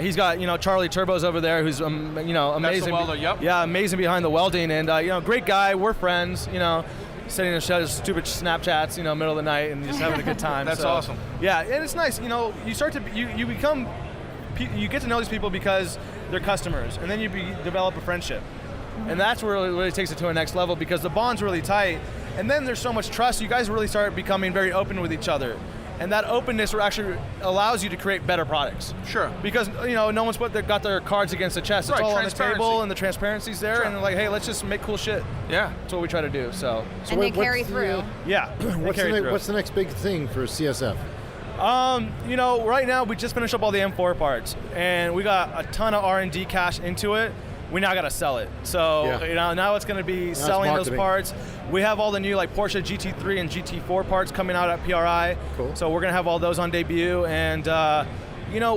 He's got, Charlie Turbos over there, who's, amazing. That's the welder, yep. Yeah, amazing behind the welding, and great guy. We're friends, sitting in stupid Snapchats, middle of the night, and just having a good time. That's awesome. Yeah, and it's nice. You start to you become, you get to know these people because they're customers, and then you develop a friendship, and that's where it really takes it to a next level, because the bond's really tight, and then there's so much trust. You guys really start becoming very open with each other. And that openness actually allows you to create better products. Sure. Because no one's got their cards against the chest. It's all on the table, and the transparency's there, and they're like, hey, let's just make cool shit. Yeah. That's what we try to do. So and they carry through. Yeah. What's the next big thing for CSF? Right now we just finished up all the M4 parts, and we got a ton of R&D cash into it. We now got to sell it. So now it's going to be selling those parts. We have all the new Porsche GT3 and GT4 parts coming out at PRI. Cool. So we're going to have all those on debut. And,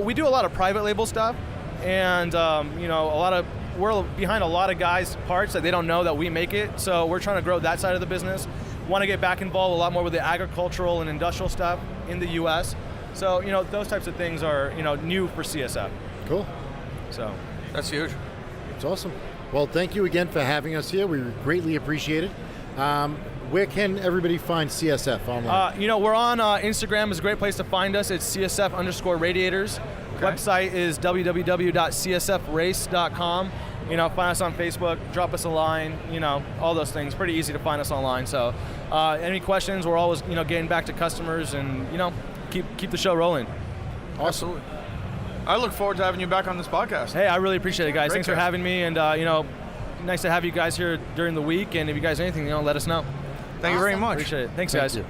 we do a lot of private label stuff. And, we're behind a lot of guys' parts that they don't know that we make it. So we're trying to grow that side of the business. Want to get back involved a lot more with the agricultural and industrial stuff in the U.S. So, those types of things are, new for CSF. Cool. So that's huge. It's awesome. Well, thank you again for having us here. We greatly appreciate it. Where can everybody find CSF online? We're on Instagram. Is a great place to find us. It's CSF_radiators. Okay. Website is www.csfrace.com. Find us on Facebook. Drop us a line. All those things. Pretty easy to find us online. So, any questions? We're always getting back to customers, and keep the show rolling. Awesome. Absolutely. I look forward to having you back on this podcast. Hey, I really appreciate it, guys. Great Thanks for having me, and nice to have you guys here during the week. And if you guys have anything, let us know. Thank you very much. Appreciate it. Thanks, guys. You.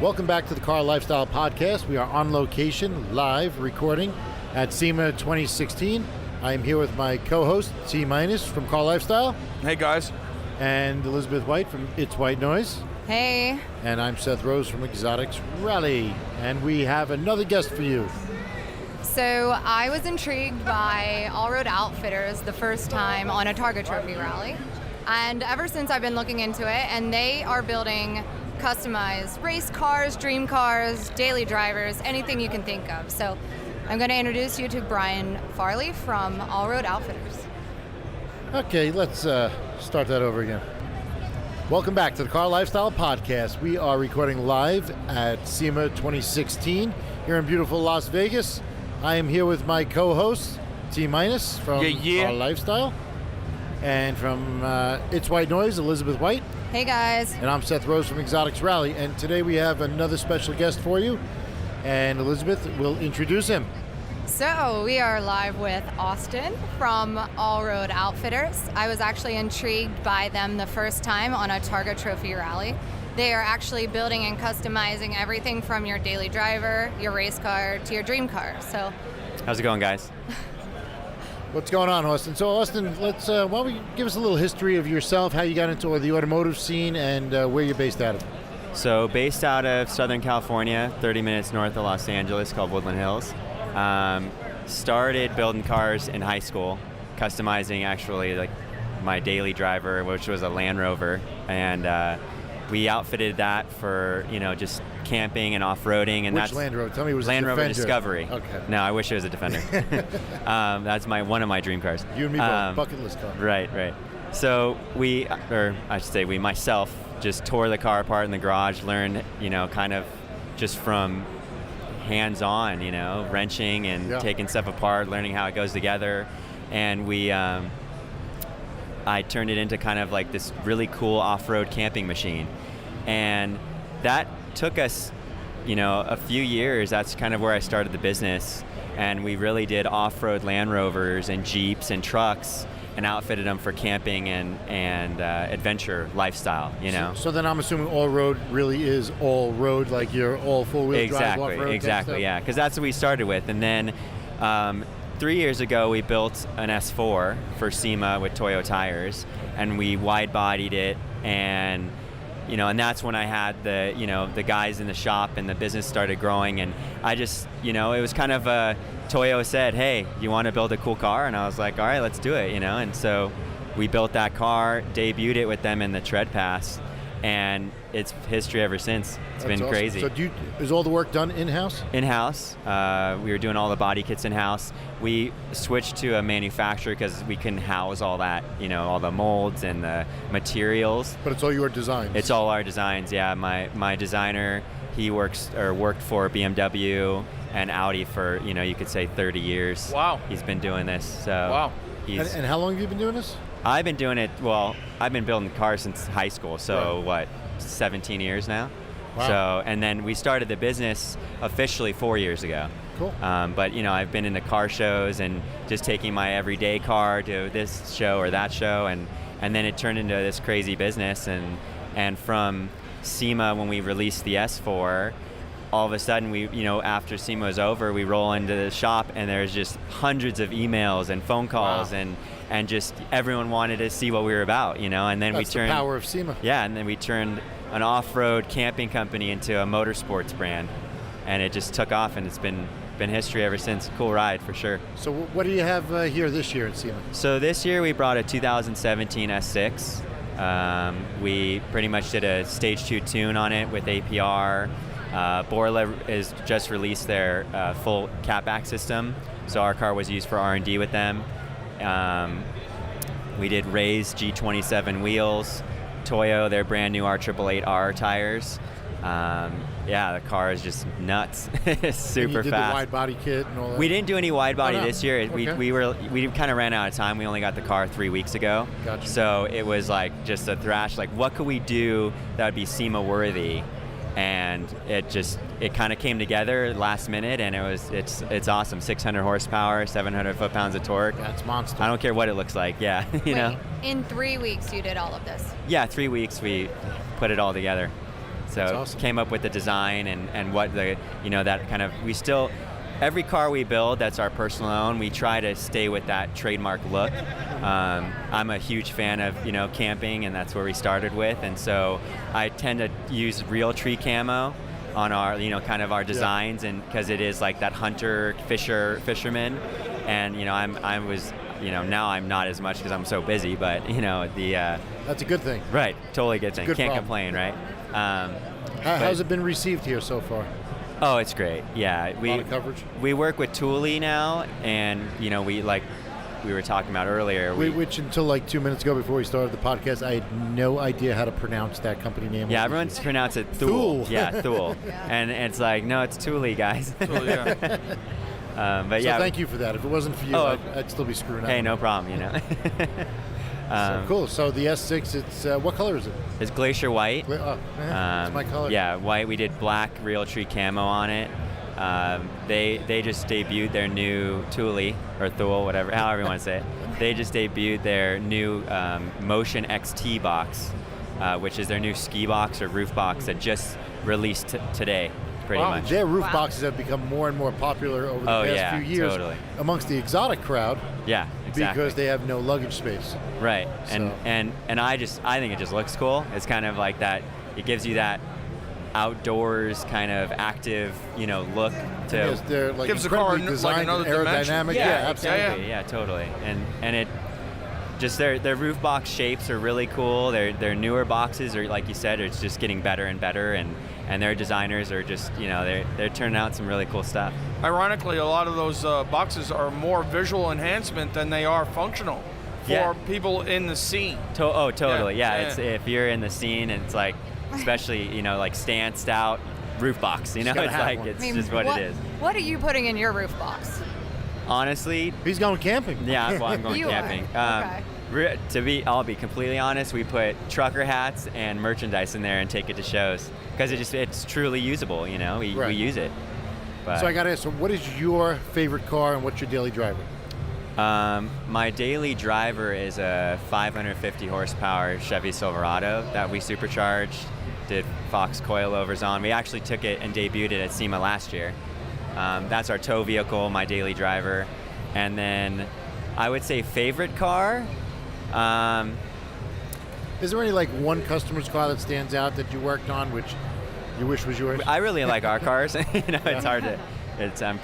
Welcome back to the Car Lifestyle Podcast. We are on location, live recording at SEMA 2016. I am here with my co-host, T- from Car Lifestyle. Hey, guys. And Elizabeth White from It's White Noise. Hey. And I'm Seth Rose from Exotics Rally. And we have another guest for you. So I was intrigued by All Road Outfitters the first time on a Targa Trophy rally. And ever since I've been looking into it, and they are building customized race cars, dream cars, daily drivers, anything you can think of. So I'm going to introduce you to Brian Farley from All Road Outfitters. Okay, let's start that over again. Welcome back to the CarLifestyle Podcast. We are recording live at SEMA 2016 here in beautiful Las Vegas. I am here with my co-host, T- from CarLifestyle. And from It's White Noise, Elizabeth White. Hey guys. And I'm Seth Rose from Exotics Rally. And today we have another special guest for you. And Elizabeth will introduce him. So we are live with Austin from All Road Outfitters. I was actually intrigued by them the first time on a Targa Trophy rally. They are actually building and customizing everything from your daily driver, your race car, to your dream car. So, how's it going, guys? What's going on, Austin? So, Austin, let's why don't we give us a little history of yourself, how you got into the automotive scene, and where you're based out of. So, based out of Southern California, 30 minutes north of Los Angeles, called Woodland Hills. Started building cars in high school, customizing actually like my daily driver, which was a Land Rover, and we outfitted that for just camping and off-roading. And Which that's Land Rover? Tell me it was Land a Rover Defender. Discovery. Okay. No, I wish it was a Defender. That's one of my dream cars. You and me both, bucket list car. Right. So myself, just tore the car apart in the garage, learned, kind of just from hands-on, wrenching and taking stuff apart, learning how it goes together. And I turned it into kind of like this really cool off-road camping machine. And that took us, a few years. That's kind of where I started the business. And we really did off-road Land Rovers and Jeeps and trucks and outfitted them for camping and adventure lifestyle, So then I'm assuming all road really is all road, like you're all four-wheel drive off-road. Exactly, yeah, because that's what we started with. And then 3 years ago, we built an S4 for SEMA with Toyo tires, and we wide-bodied it, and and that's when I had the guys in the shop, and the business started growing, and I just, it was kind of Toyo said, hey, you want to build a cool car? And I was like, all right, let's do it, and so we built that car, debuted it with them in the Tread Pass, and it's history ever since. It's been awesome. crazy. So is all the work done in-house? In-house. We were doing all the body kits in-house. We switched to a manufacturer because we couldn't house all that, all the molds and the materials. But it's all your designs? It's all our designs, yeah. My designer, he worked for BMW and Audi for, you could say 30 years. Wow. He's been doing this. So wow. And how long have you been doing this? I've been doing it, I've been building cars since high school, so right. 17 years now? Wow. So, and then we started the business officially 4 years ago. Cool. But, I've been into car shows and just taking my everyday car to this show or that show, and then it turned into this crazy business, and from SEMA, when we released the S4, all of a sudden we, after SEMA was over, we roll into the shop and there's just hundreds of emails and phone calls. Wow. And just everyone wanted to see what we were about, and then That's we turned the power of SEMA. Yeah, and then we turned an off-road camping company into a motorsports brand, and it just took off, and it's been history ever since. Cool ride for sure. So what do you have here this year at SEMA? So this year we brought a 2017 S6. We pretty much did a stage 2 tune on it with APR. Borla has just released their full catback system, so our car was used for R&D with them. We did Ray's G27 wheels, Toyo, their brand new R888R tires. The car is just nuts. It's super and you did fast. The wide body kit and all that? We didn't do any wide body this year. Okay. We kind of ran out of time. We only got the car 3 weeks ago. Gotcha. So it was like just a thrash. Like, what could we do that would be SEMA worthy? And it kind of came together last minute, and it's awesome. 600 horsepower, 700 foot-pounds of torque. That's monster. I don't care what it looks like. Yeah, know. In 3 weeks, you did all of this. Yeah, 3 weeks we put it all together. So That's awesome. Came up with the design and what the that kind of every car we build that's our personal own, we try to stay with that trademark look. I'm a huge fan of camping, and that's where we started with, and so I tend to use real tree camo on our, kind of our designs, and because it is like that hunter fisherman, and I was, now I'm not as much because I'm so busy, but that's a good thing. Right, totally good thing. Good Can't problem. complain, right? How's it been received here so far? Oh, it's great. Yeah, A lot of coverage. we work with Thule now, and we were talking about earlier. Which until like 2 minutes ago before we started the podcast, I had no idea how to pronounce that company name. Yeah, everyone's pronounce it Thule. Yeah, Thule. And it's like, no, it's Thule, guys. Thule, yeah. But yeah. So thank you for that. If it wasn't for you, I'd still be screwing up. Hey, no problem. So cool. So the S6, it's what color is it? It's glacier white. It's my color. Yeah, white. We did black Realtree camo on it. They just debuted their new Thule, or Thule, whatever, however you want to say it. They just debuted their new Motion XT box, which is their new ski box or roof box that just released today, pretty much. Their roof boxes have become more and more popular over the past few years amongst the exotic crowd. Yeah, exactly. Because they have no luggage space. Right, So. and I think it just looks cool. It's kind of like that. It gives you that outdoors kind of active, look to. Yes, they're like Gives the car incredibly designed, another aerodynamic. dimension. Yeah, absolutely. Yeah, totally. And it just their roof box shapes are really cool. Their newer boxes are, like you said, it's just getting better and better, and their designers are just they're turning out some really cool stuff. Ironically, a lot of those boxes are more visual enhancement than they are functional for people in the scene. Totally. Yeah. Yeah. It's if you're in the scene and it's like, especially like stanced out roof box. It's like one. it's just what it is. What are you putting in your roof box? Honestly, He's going camping. yeah, well, I'm going You camping. are. Okay. I'll be completely honest. We put trucker hats and merchandise in there and take it to shows because it's truly usable. We use it. But, So I got to ask, so what is your favorite car and what's your daily driver? my daily driver is a 550 horsepower Chevy Silverado that we supercharged, did Fox coilovers on. We actually took it and debuted it at SEMA last year. That's our tow vehicle, my daily driver. And then I would say favorite car. Is there any like one customer's car that stands out that you worked on, which you wish was yours? I really like our cars. It's hard to, I'm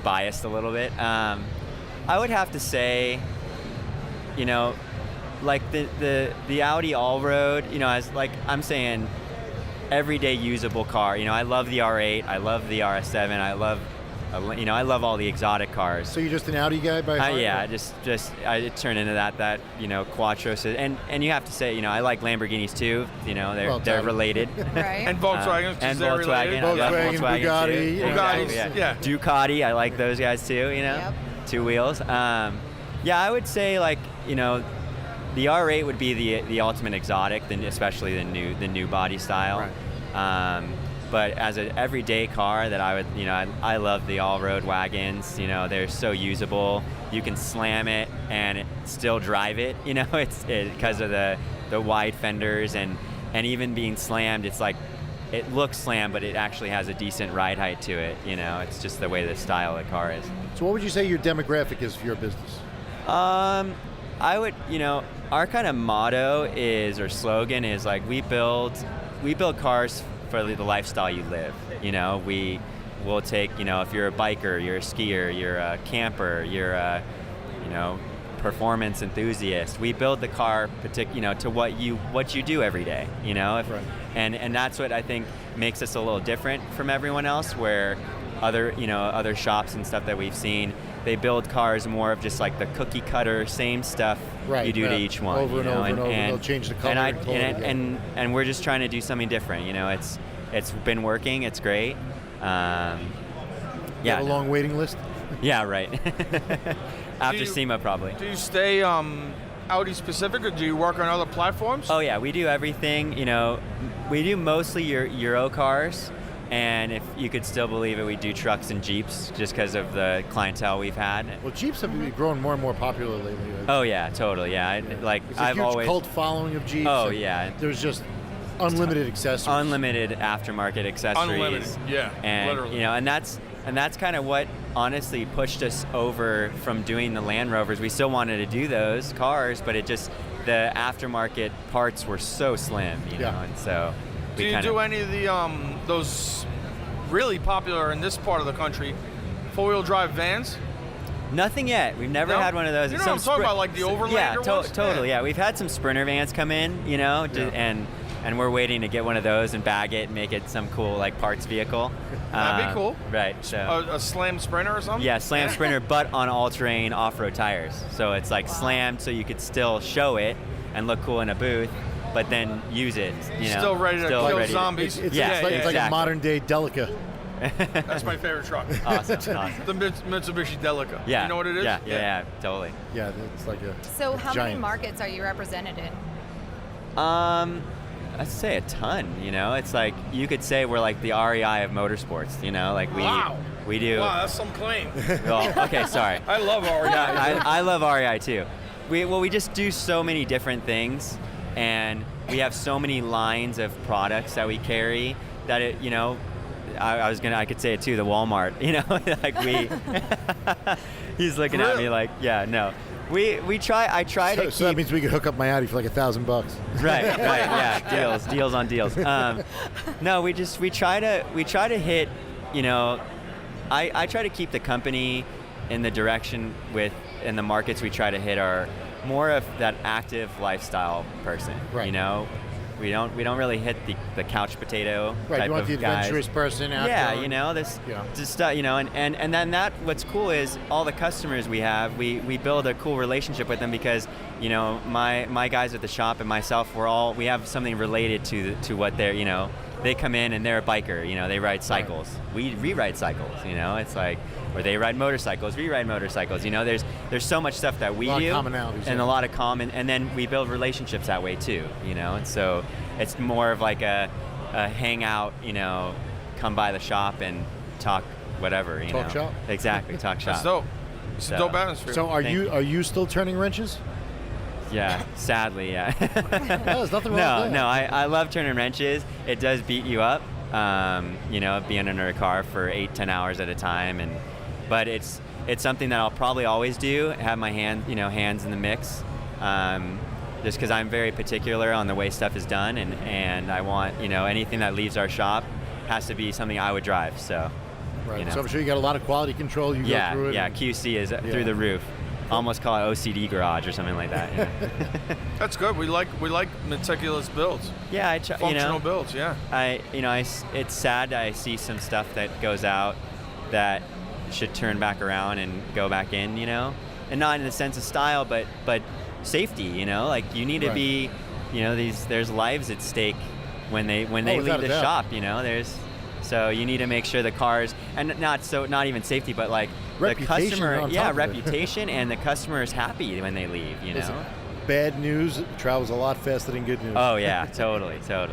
biased a little bit. I would have to say, like the Audi Allroad, as like I'm saying, everyday usable car. I love the R8, I love the RS7, I love all the exotic cars. So you're just an Audi guy by heart? Yeah, I turn into that Quattro, and you have to say, I like Lamborghinis too. They're related. Right. And Volkswagens, And they're Volkswagen, related. I love Volkswagen, Volkswagen Bugatti. too. Bugattis, Exactly, yeah. Ducati, I like those guys too. Yep. 2 wheels. I would say the R8 would be the ultimate exotic, especially the new body style. Right. But as an everyday car that I would, I love the all-road wagons. They're so usable. You can slam it and still drive it. It's because of the wide fenders and even being slammed, it's like it looks slammed, but it actually has a decent ride height to it. It's just the way the style of the car is. So what would you say your demographic is for your business? I would, our kind of motto or slogan is like we build cars for the lifestyle you live. We'll take, if you're a biker, you're a skier, you're a camper, you're a, performance enthusiast. We build the car, to what you do every day. Right. And that's what I think makes us a little different from everyone else. Where other shops and stuff that we've seen, they build cars more of just like the cookie cutter, same stuff Right, you do to each one. Over and over and over. They'll change the color. And we're just trying to do something different. It's been working. It's great. You have a long waiting list? Yeah, right. After SEMA, probably. Do you stay Audi specific, or do you work on other platforms? Oh yeah, we do everything. We do mostly your Euro cars, and if you could still believe it, we do trucks and Jeeps just because of the clientele we've had. Well, Jeeps have been growing more and more popular lately. Oh yeah, totally. Yeah, There's a huge cult following of Jeeps. Oh yeah. There's just unlimited accessories. Unlimited aftermarket accessories. Unlimited, yeah, and, literally. And that's kind of what honestly pushed us over from doing the Land Rovers. We still wanted to do those cars, but the aftermarket parts were so slim, and so do you do any of the those really popular in this part of the country, 4-wheel drive vans? Nothing yet. We've never No? had one of those. You know what I'm talking about, like the Overlander Yeah, ones? totally. Yeah, we've had some Sprinter vans come in, and we're waiting to get one of those and bag it and make it some cool like parts vehicle. That'd be cool. Right. So. A slam Sprinter or something? Yeah, slam Sprinter, but on all-terrain off-road tires. So it's like slammed, so you could still show it and look cool in a booth, but then use it. Still ready to kill zombies. It's Yeah, like exactly. a modern-day Delica. That's my favorite truck. Awesome. The Mitsubishi Delica. Yeah. You know what it is? Yeah, totally. Yeah, it's like a So how many giant. markets are you represented in? I'd say a ton. It's like you could say we're like the REI of motorsports. Like we do. Wow, that's some claim. Well, okay, sorry. I love REI. I love REI too. We just do so many different things, and we have so many lines of products that we carry that I could say it too, the Walmart, like he's looking at me like, yeah, no. I try to keep. So that means we could hook up my Audi for like $1,000. Right, yeah, deals on deals. No, we try to hit, I try to keep the company in the direction in the markets we try to hit are more of that active lifestyle person. Right. We don't really hit the couch potato Right, type you want of the guys. adventurous person out Yeah, there. this Yeah. just and then what's cool is all the customers we have, we build a cool relationship with them because my guys at the shop and myself, we have something related to what they're they come in and they're a biker, they ride cycles. We ride cycles, it's like, or they ride motorcycles, we ride motorcycles, there's so much stuff that we do. A lot of commonalities. And a lot of common, and then we build relationships that way too, and so it's more of like a hangout, come by the shop and talk whatever, Talk shop? Exactly, talk shop. That's dope. It's a dope atmosphere. So are Thank you still turning wrenches? Yeah, sadly, yeah. No, there's nothing wrong with that. No, I love turning wrenches. It does beat you up, being under a car for 8-10 hours at a time, but it's something that I'll probably always do. Have my hands in the mix, just because I'm very particular on the way stuff is done, and I want anything that leaves our shop has to be something I would drive. So, Right. So I'm sure you got a lot of quality control. You go through it. Yeah, QC is through the roof. Almost call it OCD garage or something like that. That's good. We like meticulous builds. Yeah, I try. Functional builds. Yeah. It's sad I see some stuff that goes out that should turn back around and go back in, and not in the sense of style, but safety, like you need to be, there's lives at stake when they leave the shop, so you need to make sure the cars, and not even safety, but like Reputation the on customer, top of it. reputation, and the customer is happy when they leave, Listen, bad news travels a lot faster than good news. Oh yeah, totally. So,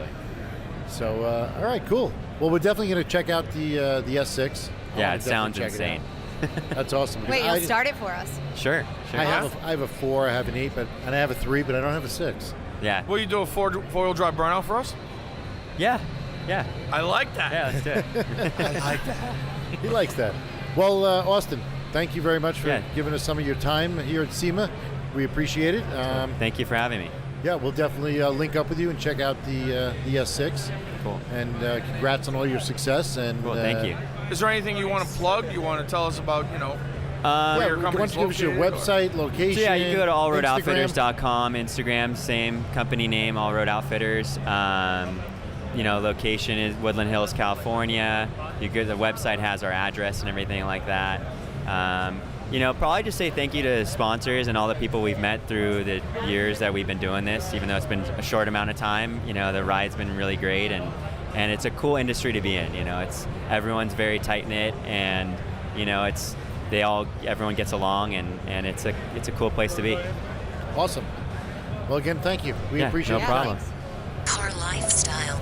all right, cool. Well, we're definitely going to check out the S6. Yeah, I'll it sounds definitely check insane. That's awesome. Wait, you'll start it for us. Sure. I have a 4, I have an 8, and I have a 3, but I don't have a 6. Yeah. Will you do a four-wheel drive burnout for us? Yeah. I like that. Yeah, let's do it. I like that. He likes that. Well, Austin, thank you very much for giving us some of your time here at SEMA. We appreciate it. Thank you for having me. Yeah, we'll definitely link up with you and check out the S6. Cool. And congrats on all your success. And Cool, thank you. Is there anything you want to plug? You want to tell us about, where your why don't company's you give us your located, website, location? So yeah, you can go to Instagram. allroadoutfitters.com, Instagram, same company name, All Road Outfitters. Location is Woodland Hills, California. The website has our address and everything like that. Probably just say thank you to sponsors and all the people we've met through the years that we've been doing this, even though it's been a short amount of time. The ride's been really great, and it's a cool industry to be in. Everyone's very tight knit, and everyone gets along, and it's a cool place to be. Awesome. Well, again, thank you. We appreciate no it. problem. CarLifestyle.